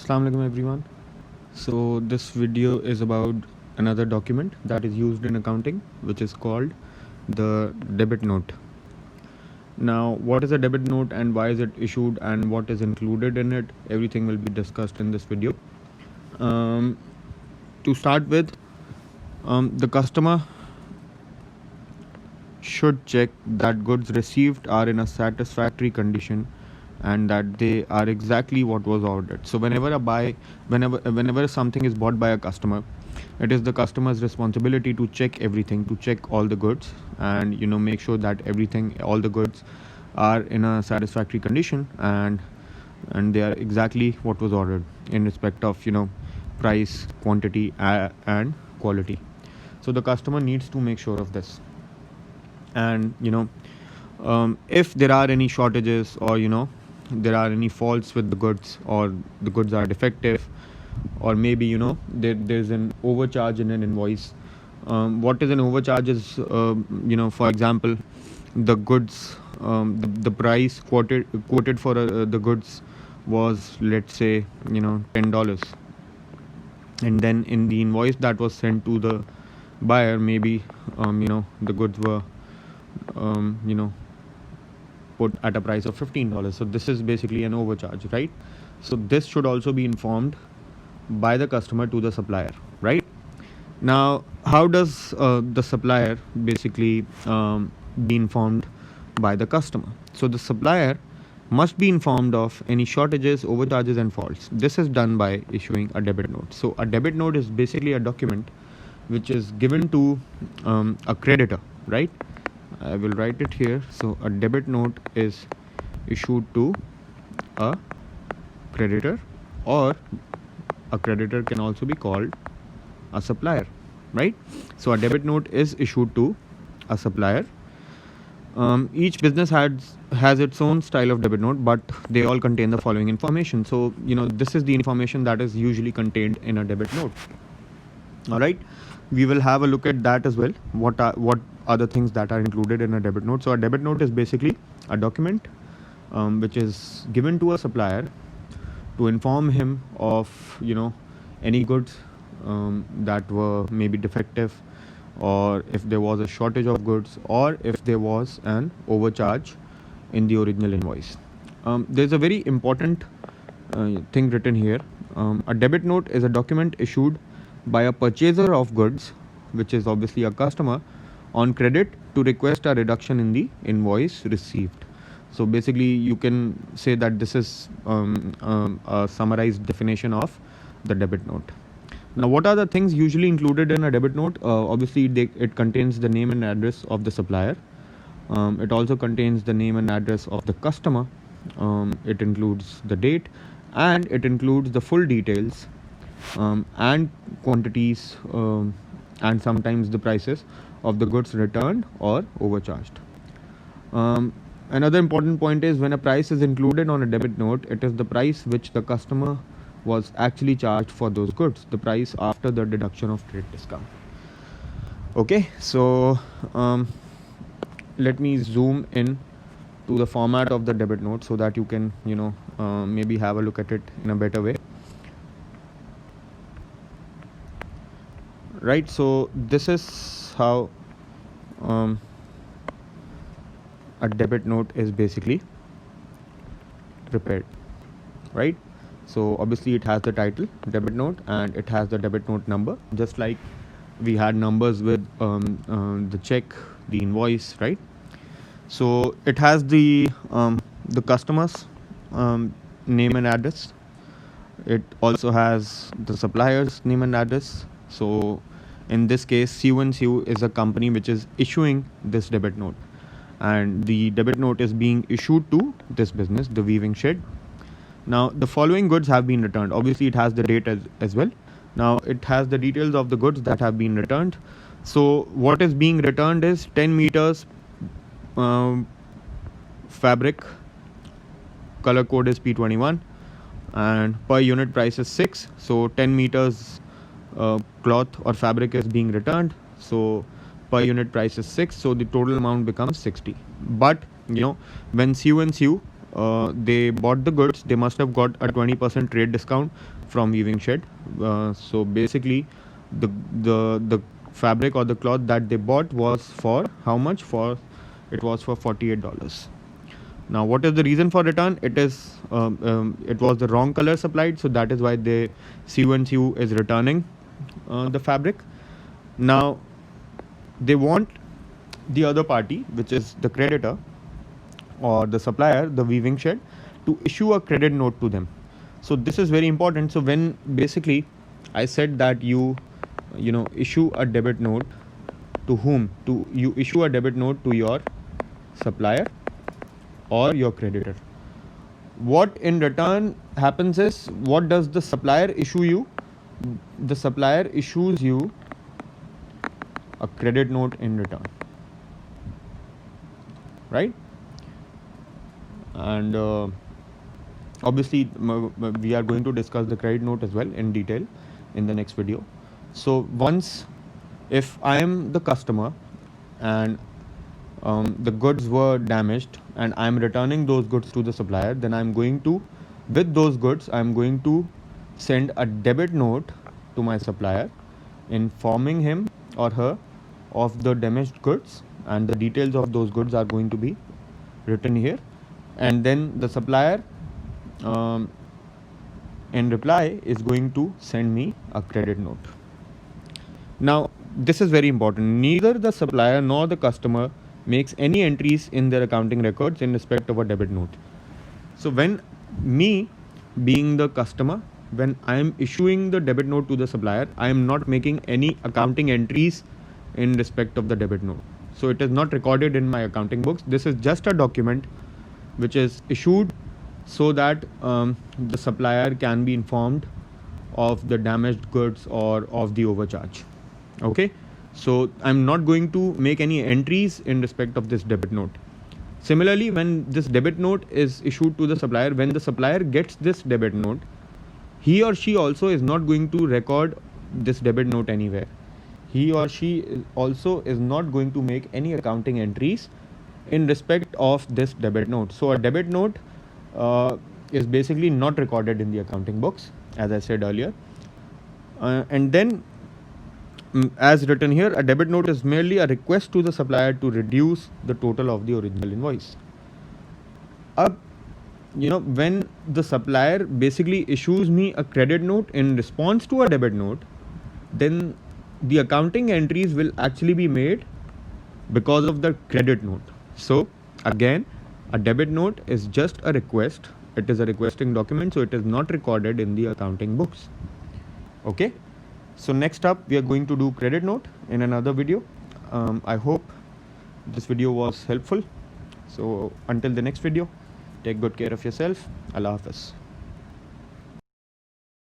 Assalamu alaikum everyone. So this video is about another document that is used in accounting, which is called the debit note. Now, what is a debit note and why is it issued and what is included in it? Everything will be discussed in this video. To start with, the customer should check that goods received are in a satisfactory condition and that they are exactly what was ordered. So whenever something is bought by a customer, it is the customer's responsibility to check everything, to check all the goods, and make sure that all the goods are in a satisfactory condition and they are exactly what was ordered in respect of price, quantity, and quality. So the customer needs to make sure of this. And if there are any shortages, or there are any faults with the goods, or the goods are defective, or maybe there's an overcharge in an invoice. What is an overcharge is, for example, the goods, the price quoted for the goods was, let's say, $10, and then in the invoice that was sent to the buyer, maybe the goods were put at a price of $15. So this is basically an overcharge, right? So this should also be informed by the customer to the supplier, right? Now, how does the supplier basically be informed by the customer? So the supplier must be informed of any shortages, overcharges, and faults. This is done by issuing a debit note. So a debit note is basically a document which is given to a creditor, right? I will write it here. So a debit note is issued to a creditor, or a creditor can also be called a supplier, right? So a debit note is issued to a supplier. Each business has its own style of debit note, but they all contain the following information. So this is the information that is usually contained in a debit note. All right, we will have a look at that as well. What are the things that are included in a debit note? So a debit note is basically a document which is given to a supplier to inform him of any goods that were maybe defective, or if there was a shortage of goods, or if there was an overcharge in the original invoice. There's a very important thing written here. A debit note is a document issued by a purchaser of goods, which is obviously a customer, on credit to request a reduction in the invoice received. So basically you can say that this is a summarized definition of the debit note. Now, what are the things usually included in a debit note? Obviously it contains the name and address of the supplier. It also contains the name and address of the customer. It includes the date, and it includes the full details and quantities, and sometimes the prices of the goods returned or overcharged. Another important point is, when a price is included on a debit note, it is the price which the customer was actually charged for those goods, the price after the deduction of trade discount. Okay, so let me zoom in to the format of the debit note so that you can maybe have a look at it in a better way. Right, so this is how a debit note is basically prepared, right? So obviously it has the title, debit note, and it has the debit note number, just like we had numbers with the check, the invoice, right? So it has the customer's name and address. It also has the supplier's name and address. So in this case, Siu is a company which is issuing this debit note, and the debit note is being issued to this business, the weaving shed. Now, the following goods have been returned. Obviously it has the date as well. Now it has the details of the goods that have been returned. So what is being returned is 10 meters fabric, color code is P21, and per unit price is 6. So 10 meters cloth or fabric is being returned, so per unit price is 6, so the total amount becomes 60. But when Siu they bought the goods, they must have got a 20% trade discount from Weaving Shed. So basically, the fabric or the cloth that they bought was for how much? It was for $48. Now, what is the reason for return? It was the wrong color supplied, so that is why CU&CU is returning the fabric. Now, they want the other party, which is the creditor or the supplier, the Weaving Shed, to issue a credit note to them. So this is very important. So when basically I said that you issue a debit note to whom? You issue a debit note to your supplier or your creditor. What in return happens is, what does the supplier issue you? The supplier issues you a credit note in return, right? And obviously we are going to discuss the credit note as well in detail in the next video. So if I am the customer and the goods were damaged and I'm returning those goods to the supplier, then with those goods, I'm going to send a debit note to my supplier informing him or her of the damaged goods, and the details of those goods are going to be written here. And then the supplier in reply is going to send me a credit note. Now, this is very important. Neither the supplier nor the customer makes any entries in their accounting records in respect of a debit note. So when me being the customer, when I am issuing the debit note to the supplier, I am not making any accounting entries in respect of the debit note. So it is not recorded in my accounting books. This is just a document which is issued so that the supplier can be informed of the damaged goods or of the overcharge. Okay, so I'm not going to make any entries in respect of this debit note. Similarly, when this debit note is issued to the supplier, when the supplier gets this debit note, he or she also is not going to record this debit note anywhere. He or she also is not going to make any accounting entries in respect of this debit note. So a debit note is basically not recorded in the accounting books, as I said earlier. And then, as written here, a debit note is merely a request to the supplier to reduce the total of the original invoice. When the supplier basically issues me a credit note in response to a debit note, then the accounting entries will actually be made because of the credit note. So again, a debit note is just a request. It is a requesting document, so it is not recorded in the accounting books. Okay. So next up, we are going to do credit note in another video. I hope this video was helpful. So until the next video, take good care of yourself. Allah Hafiz.